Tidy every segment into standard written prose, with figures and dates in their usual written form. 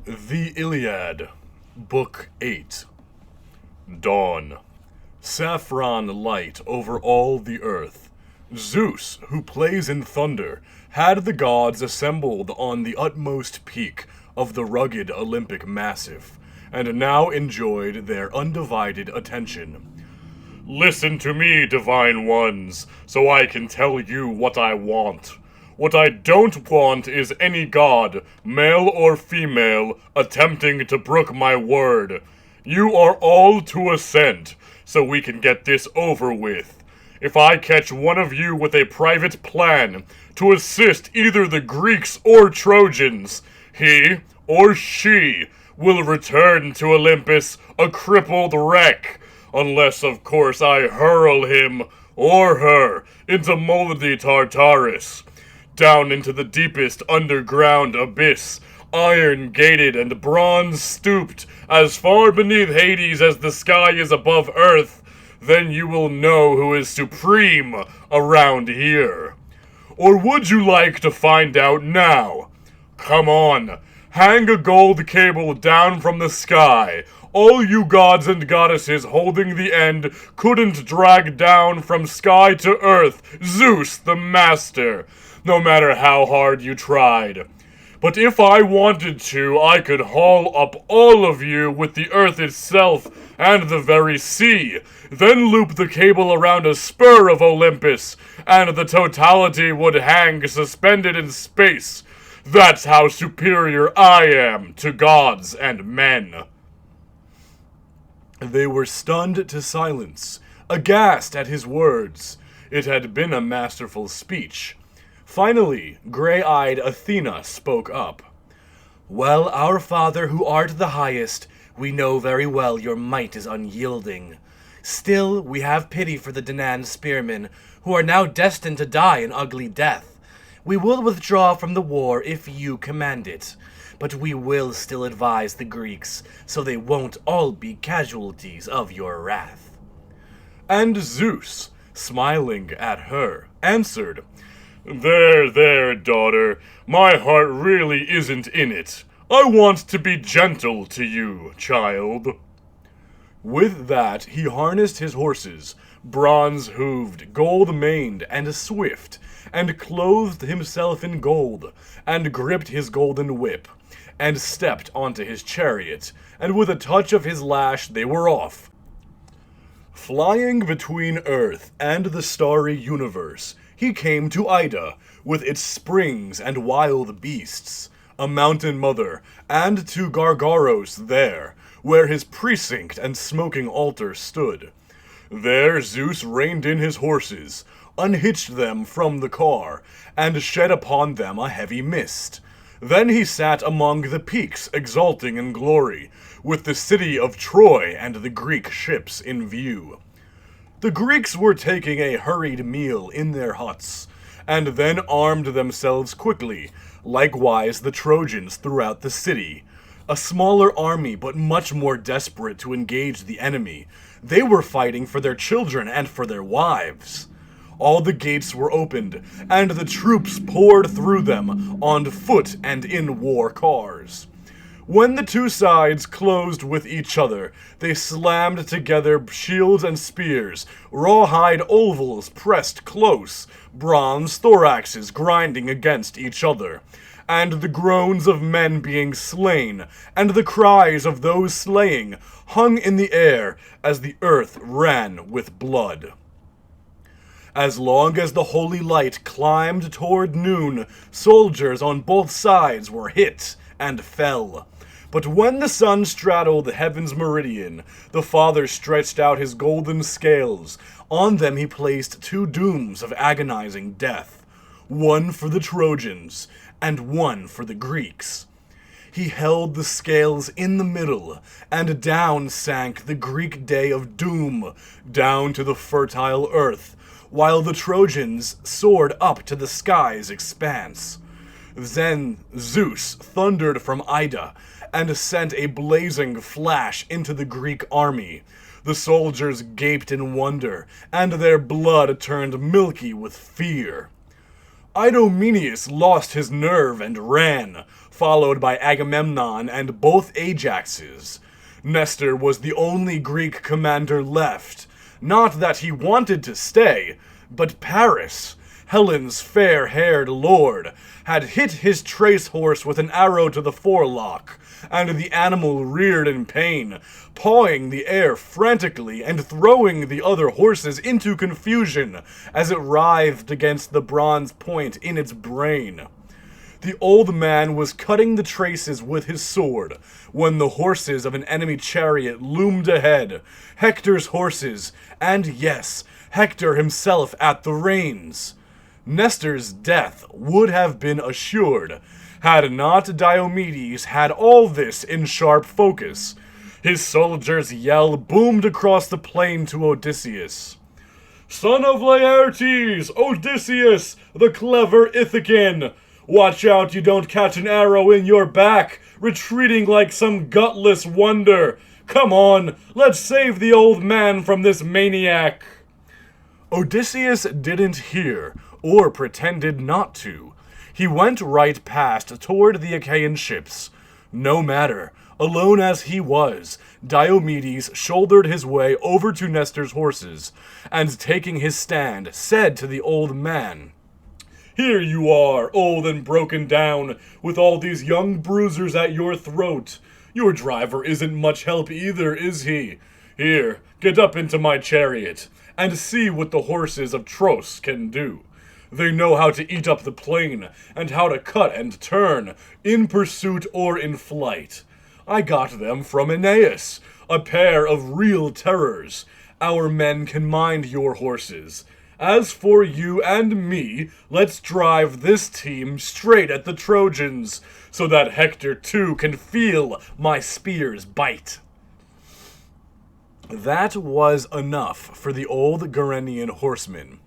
The Iliad, Book 8. Dawn. Saffron light over all the earth. Zeus, who plays in thunder, had the gods assembled on the utmost peak of the rugged Olympic massif, and now enjoyed their undivided attention. Listen to me, divine ones, so I can tell you what I want. What I don't want is any god, male or female, attempting to brook my word. You are all to assent, so we can get this over with. If I catch one of you with a private plan to assist either the Greeks or Trojans, he or she will return to Olympus a crippled wreck, unless of course I hurl him or her into moldy Tartarus, down into the deepest underground abyss, iron-gated and bronze-stooped, as far beneath Hades as the sky is above earth. Then you will know who is supreme around here. Or would you like to find out now? Come on, hang a gold cable down from the sky. All you gods and goddesses holding the end couldn't drag down from sky to earth Zeus the Master, no matter how hard you tried. But if I wanted to, I could haul up all of you with the earth itself and the very sea, then loop the cable around a spur of Olympus, and the totality would hang suspended in space. That's how superior I am to gods and men. They were stunned to silence, aghast at his words. It had been a masterful speech. Finally, gray-eyed Athena spoke up. Well, our Father who art the highest, we know very well your might is unyielding. Still, we have pity for the Danaan spearmen, who are now destined to die an ugly death. We will withdraw from the war if you command it, but we will still advise the Greeks, so they won't all be casualties of your wrath. And Zeus, smiling at her, answered, There, daughter, my heart really isn't in it. I want to be gentle to you, child. With that, he harnessed his horses, bronze-hooved, gold-maned, and swift, and clothed himself in gold, and gripped his golden whip, and stepped onto his chariot, and with a touch of his lash they were off. Flying between Earth and the starry universe, he came to Ida, with its springs and wild beasts, a mountain mother, and to Gargaros there, where his precinct and smoking altar stood. There Zeus reined in his horses, unhitched them from the car, and shed upon them a heavy mist. Then he sat among the peaks exulting in glory, with the city of Troy and the Greek ships in view. The Greeks were taking a hurried meal in their huts, and then armed themselves quickly, likewise the Trojans throughout the city. A smaller army, but much more desperate to engage the enemy. They were fighting for their children and for their wives. All the gates were opened, and the troops poured through them, on foot and in war cars. When the two sides closed with each other, they slammed together shields and spears, rawhide ovals pressed close, bronze thoraxes grinding against each other, and the groans of men being slain, and the cries of those slaying, hung in the air as the earth ran with blood. As long as the holy light climbed toward noon, soldiers on both sides were hit and fell. But when the sun straddled the heaven's meridian, the Father stretched out his golden scales. On them he placed two dooms of agonizing death, one for the Trojans, and one for the Greeks. He held the scales in the middle, and down sank the Greek day of doom, down to the fertile earth, while the Trojans soared up to the sky's expanse. Then Zeus thundered from Ida, and sent a blazing flash into the Greek army. The soldiers gaped in wonder, and their blood turned milky with fear. Idomeneus lost his nerve and ran, followed by Agamemnon and both Ajaxes. Nestor was the only Greek commander left. Not that he wanted to stay, but Paris, Helen's fair-haired lord, had hit his trace horse with an arrow to the forelock, and the animal reared in pain, pawing the air frantically and throwing the other horses into confusion as it writhed against the bronze point in its brain. The old man was cutting the traces with his sword when the horses of an enemy chariot loomed ahead, Hector's horses, and yes, Hector himself at the reins. Nestor's death would have been assured, had not Diomedes had all this in sharp focus. His soldiers' yell boomed across the plain to Odysseus. "Son of Laertes, Odysseus, the clever Ithacan! Watch out you don't catch an arrow in your back, retreating like some gutless wonder! Come on, let's save the old man from this maniac!" Odysseus didn't hear, or pretended not to. He went right past toward the Achaean ships. No matter, alone as he was, Diomedes shouldered his way over to Nestor's horses, and taking his stand, said to the old man, "Here you are, old and broken down, with all these young bruisers at your throat. Your driver isn't much help either, is he? Here, get up into my chariot, and see what the horses of Tros can do. They know how to eat up the plain, and how to cut and turn, in pursuit or in flight. I got them from Aeneas, a pair of real terrors. Our men can mind your horses. As for you and me, let's drive this team straight at the Trojans, so that Hector too can feel my spear's bite." That was enough for the old Gerenian horsemen.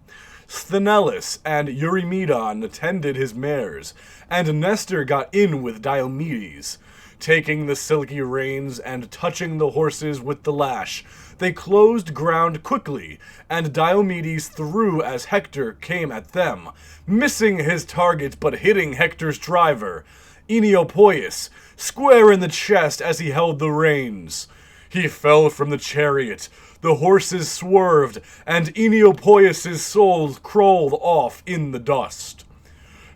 Sthenelus and Eurymedon tended his mares, and Nestor got in with Diomedes. Taking the silky reins and touching the horses with the lash, they closed ground quickly, and Diomedes threw as Hector came at them, missing his target but hitting Hector's driver, Enopoeus, square in the chest as he held the reins. He fell from the chariot, the horses swerved, and Enopoeus' soul crawled off in the dust.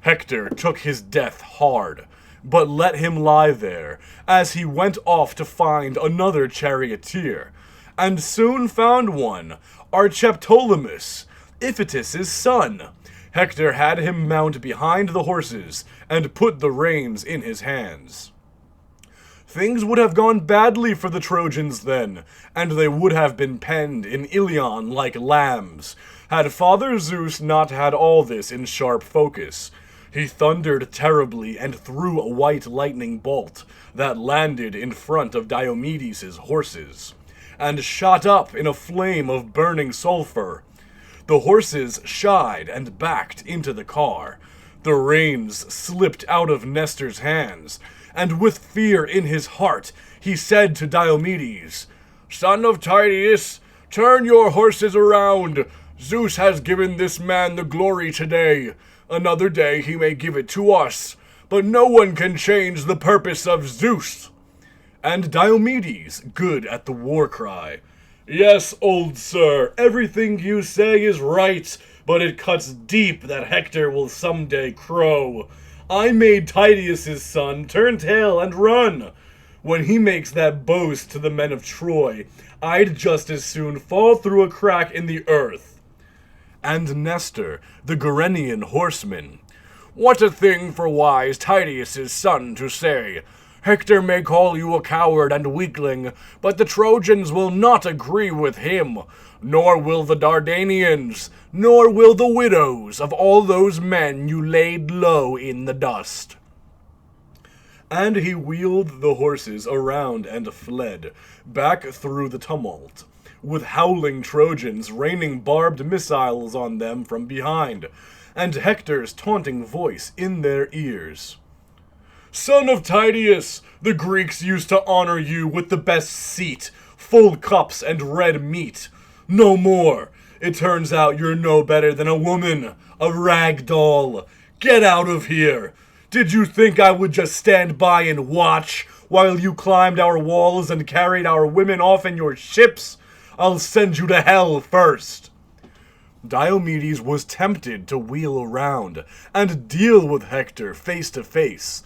Hector took his death hard, but let him lie there, as he went off to find another charioteer, and soon found one, Archeptolemus, Iphitus' son. Hector had him mount behind the horses, and put the reins in his hands. Things would have gone badly for the Trojans then, and they would have been penned in Ilion like lambs, had Father Zeus not had all this in sharp focus. He thundered terribly and threw a white lightning bolt that landed in front of Diomedes' horses, and shot up in a flame of burning sulfur. The horses shied and backed into the car. The reins slipped out of Nestor's hands, and with fear in his heart, he said to Diomedes, "Son of Tydeus, turn your horses around. Zeus has given this man the glory today. Another day he may give it to us, but no one can change the purpose of Zeus." And Diomedes, good at the war cry, "Yes, old sir, everything you say is right, but it cuts deep that Hector will someday crow. I made Tydeus' son turn tail and run. When he makes that boast to the men of Troy, I'd just as soon fall through a crack in the earth." And Nestor, the Gerenian horseman, "What a thing for wise Tydeus' son to say! Hector may call you a coward and weakling, but the Trojans will not agree with him, nor will the Dardanians, nor will the widows of all those men you laid low in the dust." And he wheeled the horses around and fled, back through the tumult, with howling Trojans raining barbed missiles on them from behind, and Hector's taunting voice in their ears. "Son of Tydeus, the Greeks used to honor you with the best seat, full cups, and red meat. No more. It turns out you're no better than a woman, a rag doll. Get out of here. Did you think I would just stand by and watch while you climbed our walls and carried our women off in your ships? I'll send you to hell first." Diomedes was tempted to wheel around and deal with Hector face to face.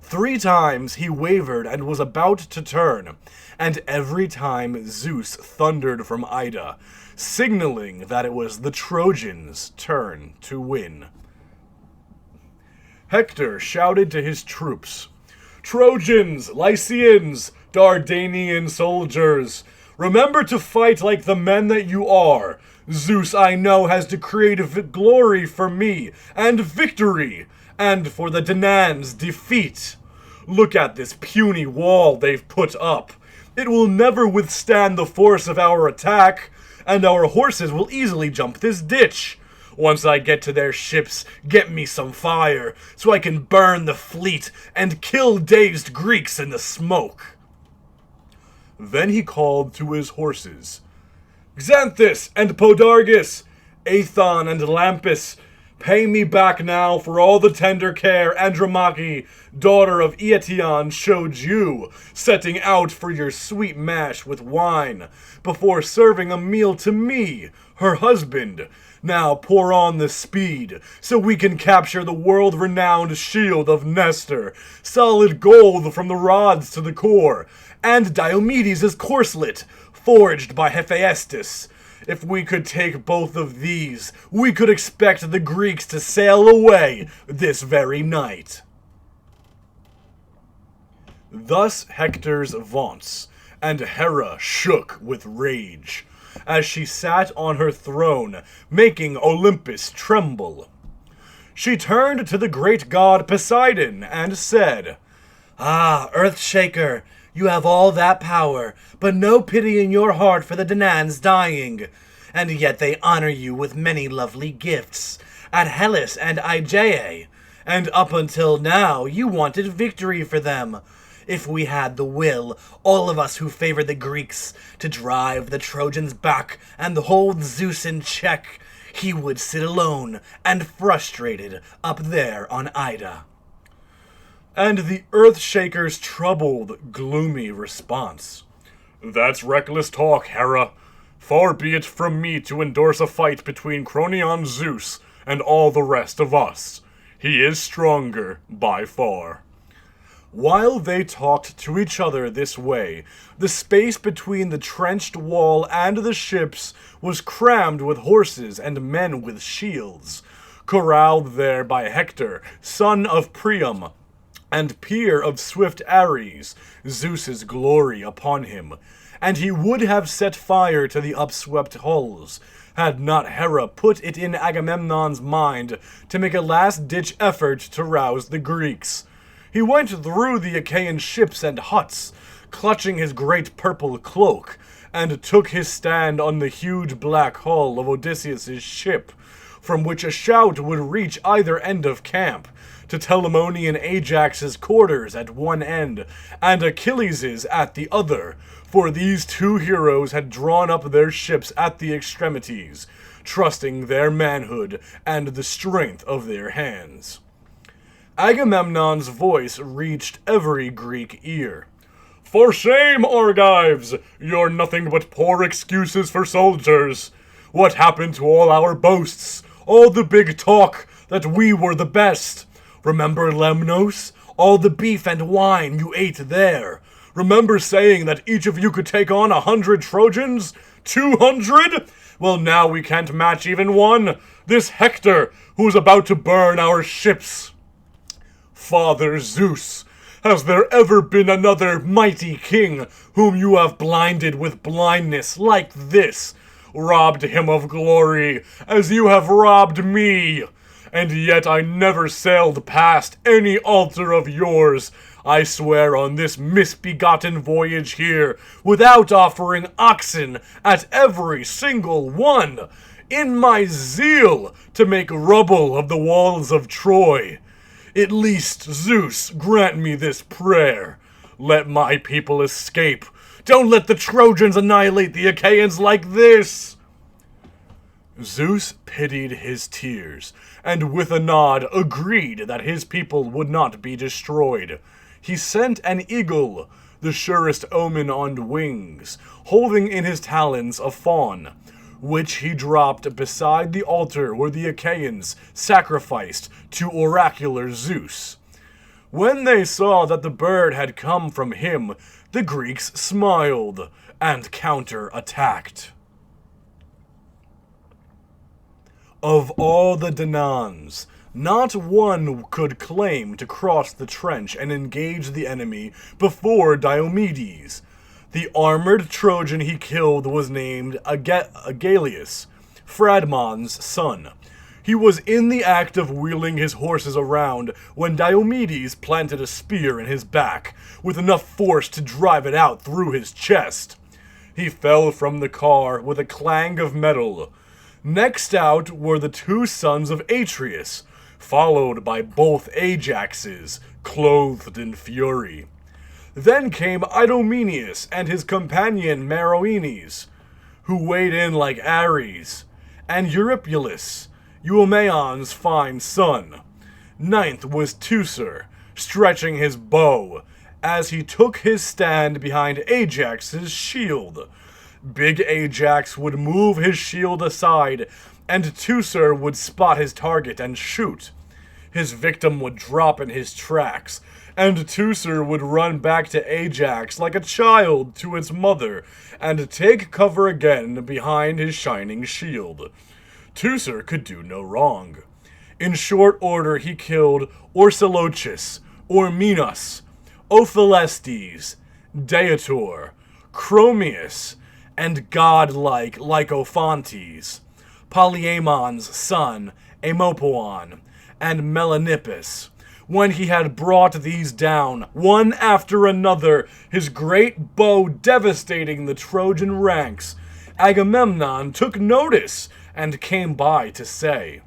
3 times he wavered and was about to turn, and every time Zeus thundered from Ida, signaling that it was the Trojans' turn to win. Hector shouted to his troops, "Trojans, Lycians, Dardanian soldiers, remember to fight like the men that you are. Zeus, I know, has decreed glory for me, and victory, and for the Danaans defeat. Look at this puny wall they've put up. It will never withstand the force of our attack, and our horses will easily jump this ditch. Once I get to their ships, get me some fire, so I can burn the fleet and kill dazed Greeks in the smoke." Then he called to his horses, "Xanthus and Podargus, Aethon and Lampus, pay me back now for all the tender care Andromache, daughter of Eetion, showed you, setting out for your sweet mash with wine, before serving a meal to me, her husband. Now pour on the speed, so we can capture the world-renowned shield of Nestor, solid gold from the rods to the core, and Diomedes' corslet, forged by Hephaestus. If we could take both of these, we could expect the Greeks to sail away this very night." Thus Hector's vaunts, and Hera shook with rage, as she sat on her throne, making Olympus tremble. She turned to the great god Poseidon and said, "Ah, Earthshaker, you have all that power, but no pity in your heart for the Danaans dying. And yet they honor you with many lovely gifts, at Hellas and Aegae, and up until now you wanted victory for them. If we had the will, all of us who favor the Greeks, to drive the Trojans back and hold Zeus in check, he would sit alone and frustrated up there on Ida." And the Earthshaker's troubled, gloomy response, "That's reckless talk, Hera. Far be it from me to endorse a fight between Cronion Zeus and all the rest of us. He is stronger, by far." While they talked to each other this way, the space between the trenched wall and the ships was crammed with horses and men with shields, corralled there by Hector, son of Priam, and peer of swift Ares, Zeus's glory upon him, and he would have set fire to the upswept hulls, had not Hera put it in Agamemnon's mind to make a last-ditch effort to rouse the Greeks. He went through the Achaean ships and huts, clutching his great purple cloak, and took his stand on the huge black hull of Odysseus' ship, from which a shout would reach either end of camp, to Telamonian Ajax's quarters at one end, and Achilles' at the other, for these 2 heroes had drawn up their ships at the extremities, trusting their manhood and the strength of their hands. Agamemnon's voice reached every Greek ear. "For shame, Argives! You're nothing but poor excuses for soldiers. What happened to all our boasts, all the big talk that we were the best? Remember Lemnos? All the beef and wine you ate there? Remember saying that each of you could take on 100 Trojans? 200? Well, now we can't match even one. This Hector, who's about to burn our ships. Father Zeus, has there ever been another mighty king whom you have blinded with blindness like this, robbed him of glory, as you have robbed me? And yet I never sailed past any altar of yours, I swear on this misbegotten voyage here, without offering oxen at every single one, in my zeal to make rubble of the walls of Troy. At least, Zeus, grant me this prayer. Let my people escape. Don't let the Trojans annihilate the Achaeans like this." Zeus pitied his tears, and with a nod agreed that his people would not be destroyed. He sent an eagle, the surest omen on wings, holding in his talons a fawn, which he dropped beside the altar where the Achaeans sacrificed to oracular Zeus. When they saw that the bird had come from him, the Greeks smiled and counter-attacked. Of all the Danaans, not one could claim to cross the trench and engage the enemy before Diomedes. The armored Trojan he killed was named Achilles, Phradmon's son. He was in the act of wheeling his horses around when Diomedes planted a spear in his back, with enough force to drive it out through his chest. He fell from the car with a clang of metal. Next out were the two sons of Atreus, followed by both Ajaxes, clothed in fury. Then came Idomeneus and his companion Meroenes, who weighed in like Ares, and Eurypylus, Euameon's fine son. Ninth was Teucer, stretching his bow, as he took his stand behind Ajax's shield. Big Ajax would move his shield aside, and Teucer would spot his target and shoot. His victim would drop in his tracks, and Teucer would run back to Ajax like a child to its mother, and take cover again behind his shining shield. Teucer could do no wrong. In short order he killed Orsilochus, Ormenus, Ophelestes, Deator, Chromius, and godlike Lycophontes, Polyaemon's son, Amopoon, and Melanippus. When he had brought these down, one after another, his great bow devastating the Trojan ranks, Agamemnon took notice and came by to say,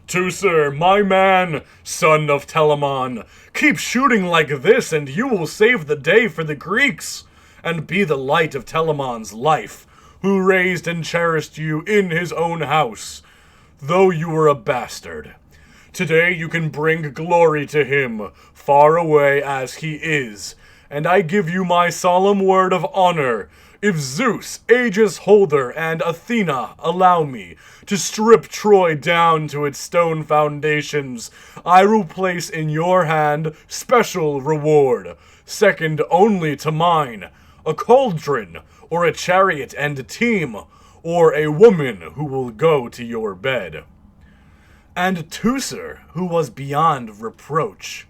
"Teucer, my man, son of Telamon, keep shooting like this and you will save the day for the Greeks, and be the light of Telamon's life, who raised and cherished you in his own house, though you were a bastard. Today you can bring glory to him, far away as he is, and I give you my solemn word of honor, if Zeus, Aegis holder, and Athena allow me to strip Troy down to its stone foundations, I will place in your hand special reward, second only to mine, a cauldron, or a chariot and team, or a woman who will go to your bed." And Teucer, who was beyond reproach,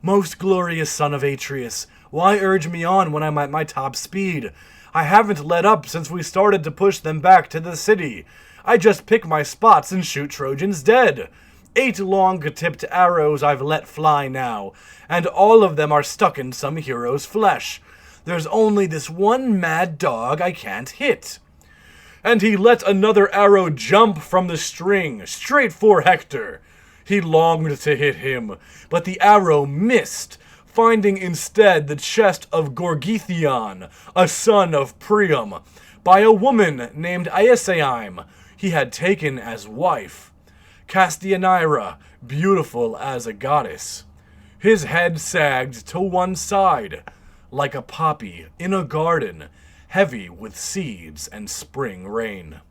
"Most glorious son of Atreus, why urge me on when I'm at my top speed? I haven't let up since we started to push them back to the city. I just pick my spots and shoot Trojans dead. 8 long-tipped arrows I've let fly now, and all of them are stuck in some hero's flesh. There's only this one mad dog I can't hit." And he let another arrow jump from the string, straight for Hector. He longed to hit him, but the arrow missed, finding instead the chest of Gorgythion, a son of Priam, by a woman named Iaseim he had taken as wife, Castianira, beautiful as a goddess. His head sagged to one side, like a poppy in a garden, heavy with seeds and spring rain.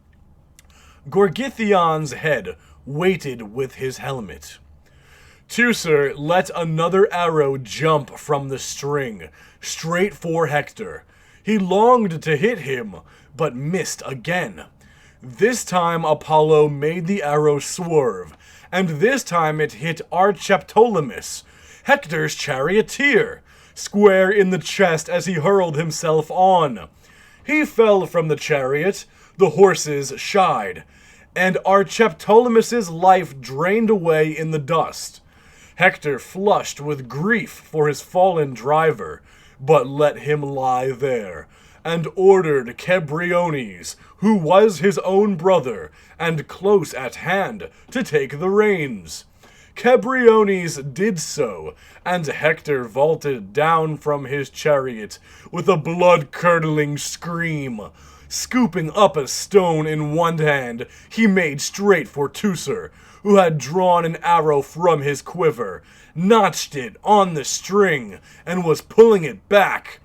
Gorgythion's head weighted with his helmet. Teucer let another arrow jump from the string, straight for Hector. He longed to hit him, but missed again. This time Apollo made the arrow swerve, and this time it hit Archeptolemus, Hector's charioteer, square in the chest as he hurled himself on. He fell from the chariot, the horses shied, and Archeptolemus's life drained away in the dust. Hector flushed with grief for his fallen driver, but let him lie there, and ordered Cebriones, who was his own brother, and close at hand, to take the reins. Cebriones did so, and Hector vaulted down from his chariot with a blood-curdling scream, Scooping up a stone in one hand, he made straight for Teucer, who had drawn an arrow from his quiver, notched it on the string, and was pulling it back.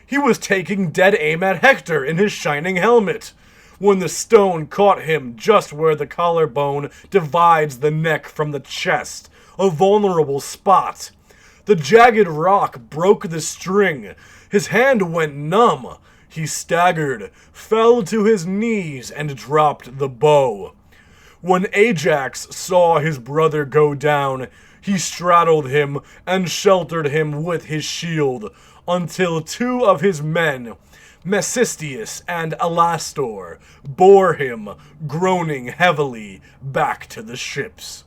He was taking dead aim at Hector in his shining helmet, when the stone caught him just where the collarbone divides the neck from the chest, a vulnerable spot. The jagged rock broke the string. His hand went numb. He staggered, fell to his knees, and dropped the bow. When Ajax saw his brother go down, he straddled him and sheltered him with his shield, until two of his men, Mecisteus and Alastor, bore him, groaning heavily, back to the ships.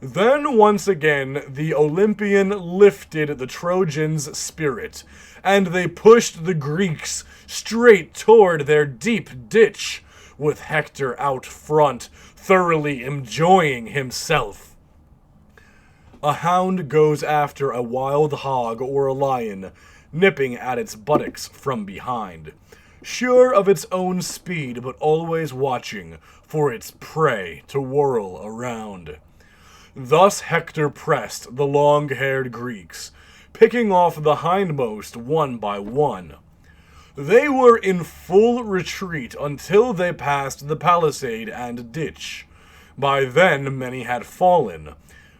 Then once again the Olympian lifted the Trojans' spirit, and they pushed the Greeks straight toward their deep ditch, with Hector out front, thoroughly enjoying himself. A hound goes after a wild hog or a lion, nipping at its buttocks from behind, sure of its own speed but always watching for its prey to whirl around. Thus Hector pressed the long-haired Greeks, picking off the hindmost one by one. They were in full retreat until they passed the palisade and ditch. By then many had fallen.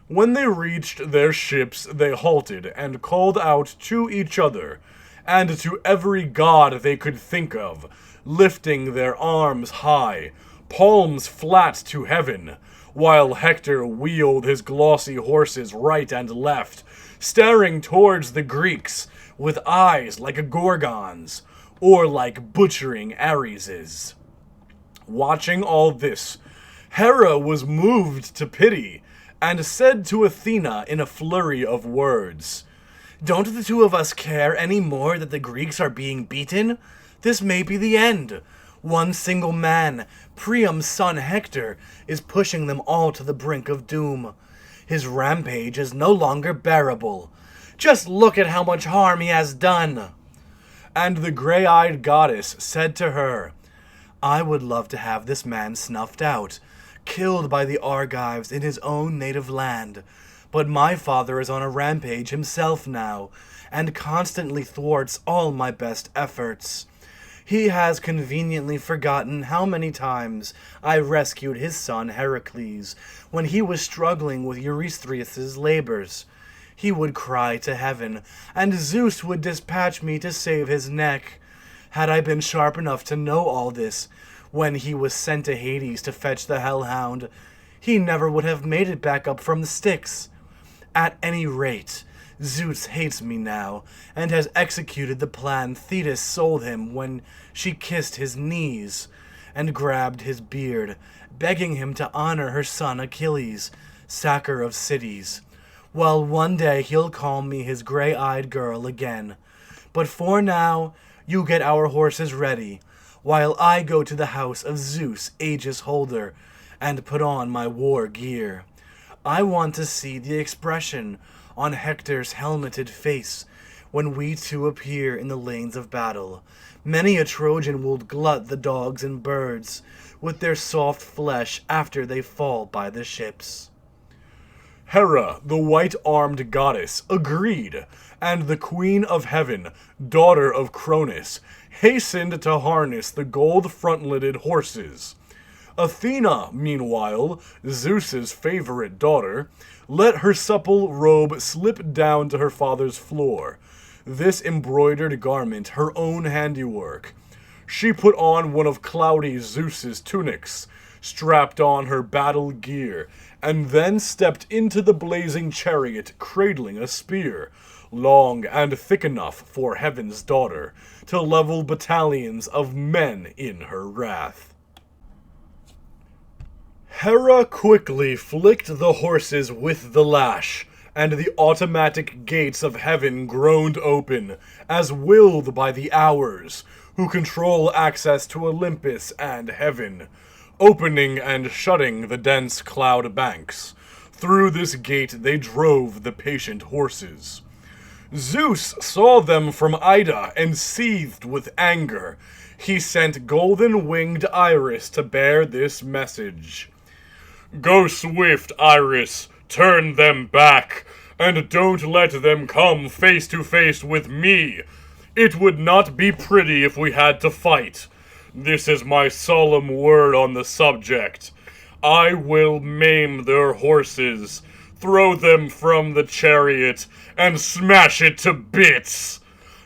When they reached their ships, they halted and called out to each other, and to every god they could think of, lifting their arms high, palms flat to heaven, while Hector wheeled his glossy horses right and left, staring towards the Greeks with eyes like a Gorgon's, or like butchering Ares's. Watching all this, Hera was moved to pity, and said to Athena in a flurry of words, "Don't the two of us care any more that the Greeks are being beaten? This may be the end. One single man, Priam's son Hector, is pushing them all to the brink of doom. His rampage is no longer bearable. Just look at how much harm he has done." And the gray-eyed goddess said to her, "I would love to have this man snuffed out, killed by the Argives in his own native land. But my father is on a rampage himself now, and constantly thwarts all my best efforts. He has conveniently forgotten how many times I rescued his son Heracles when he was struggling with Eurystheus' labors. He would cry to heaven, and Zeus would dispatch me to save his neck. Had I been sharp enough to know all this, when he was sent to Hades to fetch the hellhound, he never would have made it back up from the Styx. At any rate, Zeus hates me now, and has executed the plan Thetis sold him when she kissed his knees, and grabbed his beard, begging him to honor her son Achilles, sacker of cities. Well, one day he'll call me his gray-eyed girl again. But for now, you get our horses ready, while I go to the house of Zeus, Aegis holder, and put on my war gear. I want to see the expression on Hector's helmeted face when we two appear in the lanes of battle. Many a Trojan will glut the dogs and birds with their soft flesh after they fall by the ships." Hera, the white-armed goddess, agreed, and the Queen of Heaven, daughter of Cronus, hastened to harness the gold frontleted horses. Athena, meanwhile, Zeus's favorite daughter, let her supple robe slip down to her father's floor, this embroidered garment her own handiwork. She put on one of cloudy Zeus's tunics, strapped on her battle gear, and then stepped into the blazing chariot cradling a spear, long and thick enough for Heaven's daughter, to level battalions of men in her wrath. Hera quickly flicked the horses with the lash, and the automatic gates of heaven groaned open, as willed by the Hours, who control access to Olympus and heaven, opening and shutting the dense cloud banks. Through this gate they drove the patient horses. Zeus saw them from Ida and seethed with anger. he sent golden-winged Iris to bear this message. Go swift, Iris, turn them back, and don't let them come face to face with me. It would not be pretty if we had to fight. This is my solemn word on the subject. I will maim their horses, throw them from the chariot, and smash it to bits.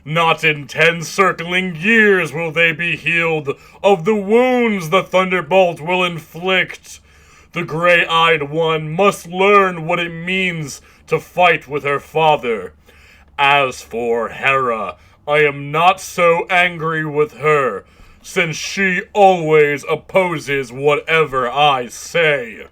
Not in 10 circling years will they be healed of the wounds the thunderbolt will inflict. The gray-eyed one must learn what it means to fight with her father. As for Hera, I am not so angry with her, since she always opposes whatever I say.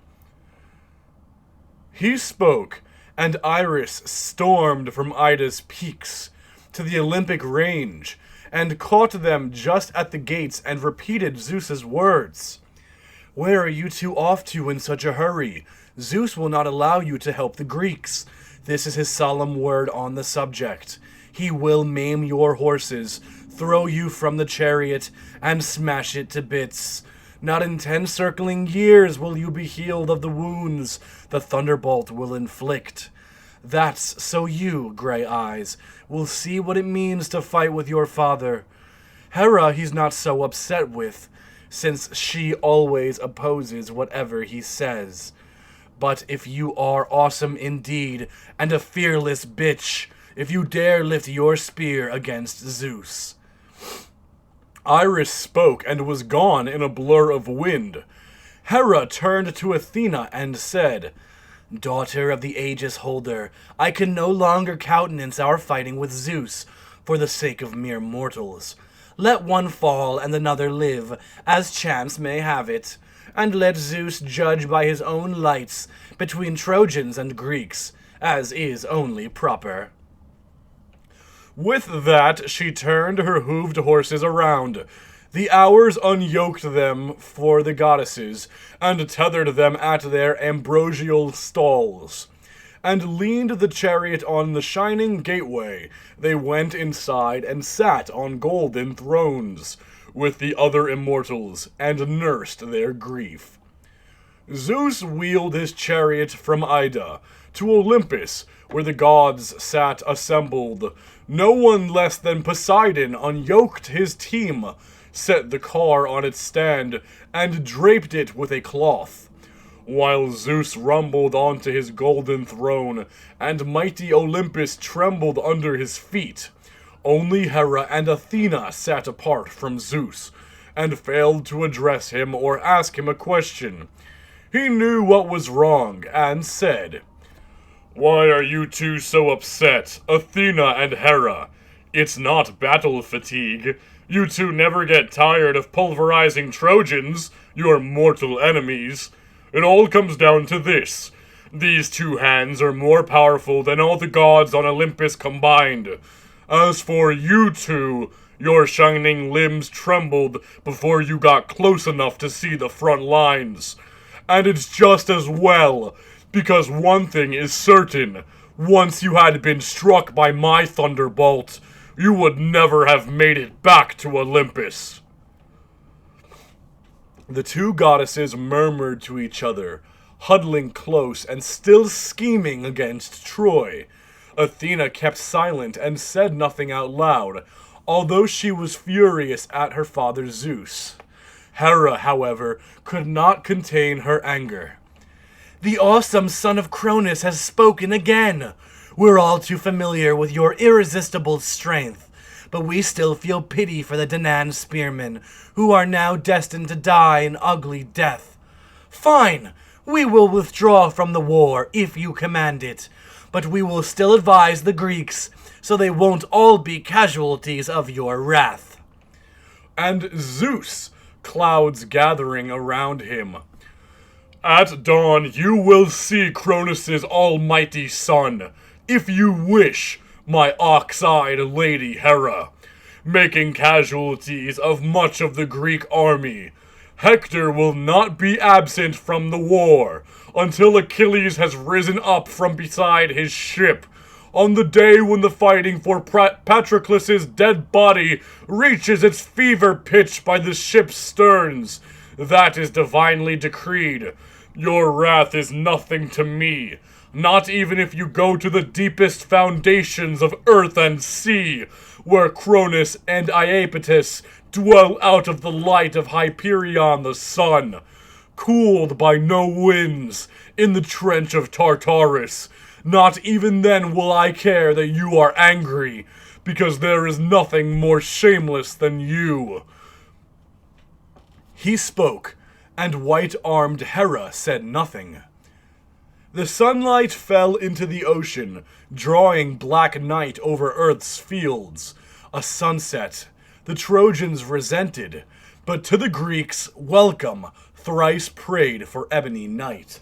He spoke, and Iris stormed from Ida's peaks to the Olympic range, and caught them just at the gates and repeated Zeus's words. Where are you two off to in such a hurry? Zeus will not allow you to help the Greeks. This is his solemn word on the subject. He will maim your horses, throw you from the chariot, and smash it to bits. Not in 10 circling years will you be healed of the wounds the thunderbolt will inflict. That's so you, Grey Eyes, will see what it means to fight with your father. Hera he's not so upset with, since she always opposes whatever he says. But if you are awesome indeed, and a fearless bitch, if you dare lift your spear against Zeus. Iris spoke and was gone in a blur of wind. Hera turned to Athena and said, Daughter of the Aegis holder, I can no longer countenance our fighting with Zeus for the sake of mere mortals. Let one fall and another live, as chance may have it, and let Zeus judge by his own lights between Trojans and Greeks, as is only proper. With that, she turned her hooved horses around. The Hours unyoked them for the goddesses, and tethered them at their ambrosial stalls, and leaned the chariot on the shining gateway. They went inside and sat on golden thrones, with the other immortals, and nursed their grief. Zeus wheeled his chariot from Ida to Olympus, where the gods sat assembled. No one less than Poseidon unyoked his team, set the car on its stand, and draped it with a cloth, while Zeus rumbled onto his golden throne, and mighty Olympus trembled under his feet. Only Hera and Athena sat apart from Zeus, and failed to address him or ask him a question. He knew what was wrong, and said, Why are you two so upset, Athena and Hera? It's not battle fatigue. You two never get tired of pulverizing Trojans, your mortal enemies. It all comes down to this. These two hands are more powerful than all the gods on Olympus combined. As for you two, your shining limbs trembled before you got close enough to see the front lines. And it's just as well, because one thing is certain. Once you had been struck by my thunderbolt, you would never have made it back to Olympus. The two goddesses murmured to each other, huddling close and still scheming against Troy. Athena kept silent and said nothing out loud, although she was furious at her father Zeus. Hera, however, could not contain her anger. The awesome son of Cronus has spoken again. We're all too familiar with your irresistible strength, but we still feel pity for the Danaan spearmen, who are now destined to die an ugly death. Fine, we will withdraw from the war if you command it, but we will still advise the Greeks, so they won't all be casualties of your wrath. And Zeus, clouds gathering around him. At dawn you will see Cronus' almighty son, if you wish, my ox-eyed lady Hera, making casualties of much of the Greek army. Hector will not be absent from the war until Achilles has risen up from beside his ship, on the day when the fighting for Patroclus's dead body reaches its fever pitch by the ship's sterns. That is divinely decreed. Your wrath is nothing to me, not even if you go to the deepest foundations of earth and sea, where Cronus and Iapetus dwell out of the light of Hyperion the sun, cooled by no winds, in the trench of Tartarus. Not even then will I care that you are angry, because there is nothing more shameless than you." He spoke, and white-armed Hera said nothing. The sunlight fell into the ocean, drawing black night over Earth's fields. A sunset. The Trojans resented, but to the Greeks, welcome, thrice prayed for ebony night.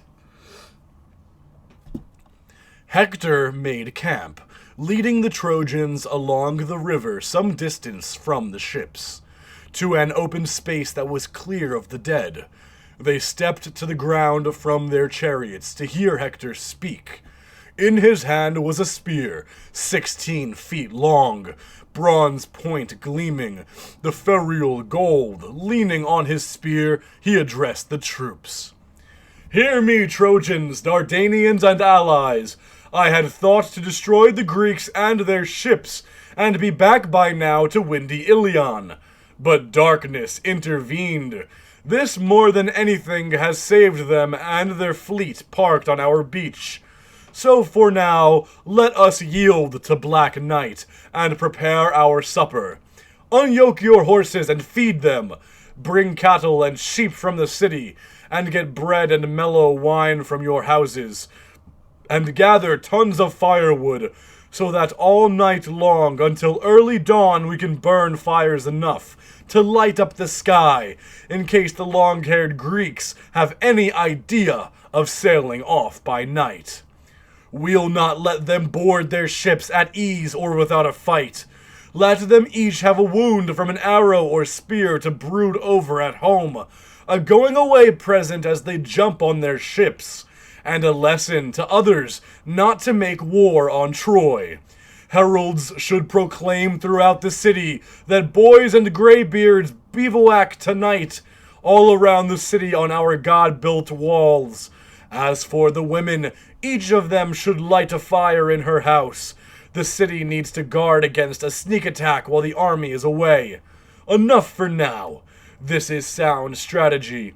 Hector made camp, leading the Trojans along the river some distance from the ships, to an open space that was clear of the dead. They stepped to the ground from their chariots to hear Hector speak. In his hand was a spear, 16 feet long, bronze point gleaming, the ferrule gold. Leaning on his spear, he addressed the troops. "Hear me, Trojans, Dardanians, and allies. I had thought to destroy the Greeks and their ships, and be back by now to windy Ilion. But darkness intervened. This more than anything has saved them and their fleet parked on our beach. So for now, let us yield to black night, and prepare our supper. Unyoke your horses and feed them. Bring cattle and sheep from the city, and get bread and mellow wine from your houses. And gather tons of firewood, so that all night long until early dawn we can burn fires enough to light up the sky, in case the long-haired Greeks have any idea of sailing off by night. We'll not let them board their ships at ease or without a fight. Let them each have a wound from an arrow or spear to brood over at home, a going-away present as they jump on their ships, and a lesson to others not to make war on Troy. Heralds should proclaim throughout the city that boys and graybeards bivouac tonight all around the city on our god-built walls. As for the women, each of them should light a fire in her house. The city needs to guard against a sneak attack while the army is away. Enough for now. This is sound strategy.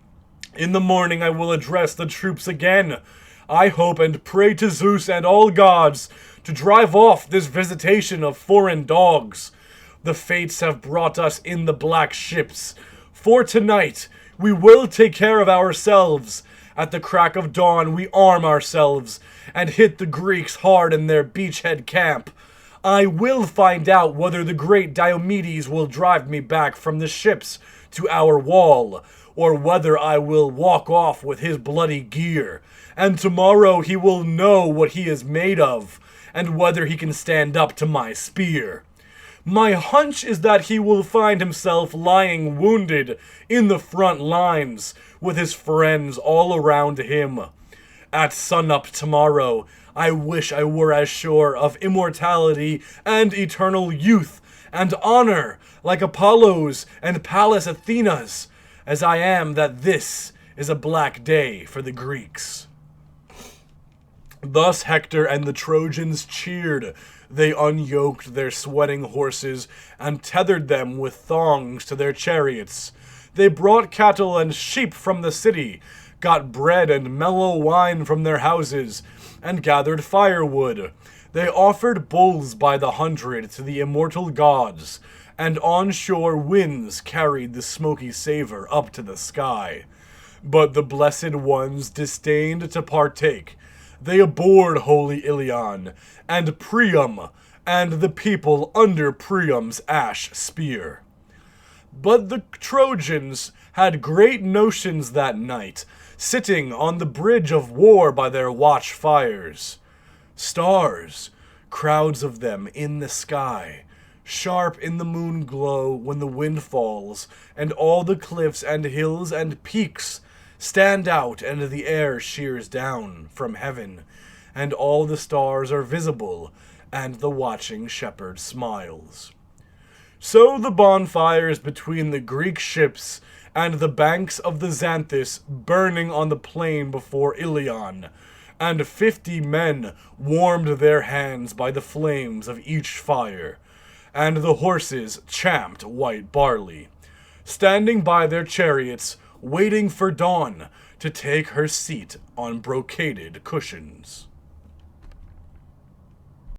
In the morning I will address the troops again. I hope and pray to Zeus and all gods to drive off this visitation of foreign dogs. The fates have brought us in the black ships. For tonight, we will take care of ourselves. At the crack of dawn, we arm ourselves and hit the Greeks hard in their beachhead camp. I will find out whether the great Diomedes will drive me back from the ships to our wall, or whether I will walk off with his bloody gear. And tomorrow he will know what he is made of, and whether he can stand up to my spear. My hunch is that he will find himself lying wounded in the front lines, with his friends all around him. At sunup tomorrow, I wish I were as sure of immortality and eternal youth and honor, like Apollo's and Pallas Athena's, as I am that this is a black day for the Greeks." Thus Hector and the Trojans cheered. They unyoked their sweating horses and tethered them with thongs to their chariots. They brought cattle and sheep from the city, got bread and mellow wine from their houses, and gathered firewood. They offered bulls by the hundred to the immortal gods, and on-shore winds carried the smoky savor up to the sky. But the blessed ones disdained to partake. They abhorred holy Ilion, and Priam, and the people under Priam's ash spear. But the Trojans had great notions that night, sitting on the bridge of war by their watch fires. Stars, crowds of them in the sky, sharp in the moon glow when the wind falls, and all the cliffs and hills and peaks stand out and the air shears down from heaven, and all the stars are visible, and the watching shepherd smiles. So the bonfires between the Greek ships and the banks of the Xanthus burning on the plain before Ilion, and 50 men warmed their hands by the flames of each fire, and the horses champed white barley, standing by their chariots, waiting for dawn to take her seat on brocaded cushions.